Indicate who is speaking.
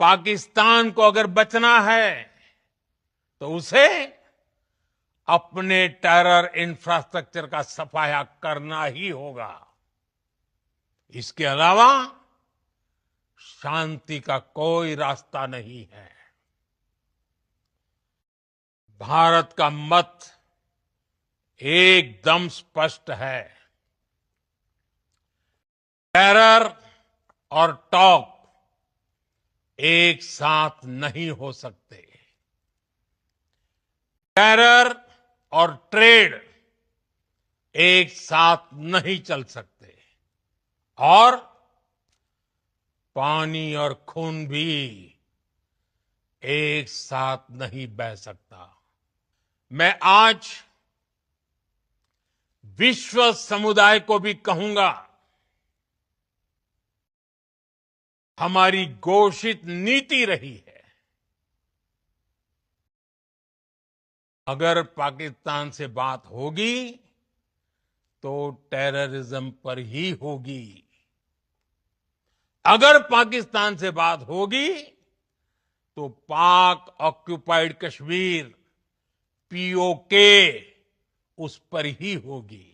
Speaker 1: पाकिस्तान को अगर बचना है तो उसे अपने टेरर इंफ्रास्ट्रक्चर का सफाया करना ही होगा। इसके अलावा शांति का कोई रास्ता नहीं है। भारत का मत एकदम स्पष्ट है। टेरर और टॉक एक साथ नहीं हो सकते। टेरर और ट्रेड एक साथ नहीं चल सकते और पानी और खून भी एक साथ नहीं बह सकता। मैं आज विश्व समुदाय को भी कहूंगा, हमारी घोषित नीति रही है, अगर पाकिस्तान से बात होगी तो टेररिज्म पर ही होगी। अगर पाकिस्तान से बात होगी तो पाक ऑक्युपाइड कश्मीर, पीओके, उस पर ही होगी।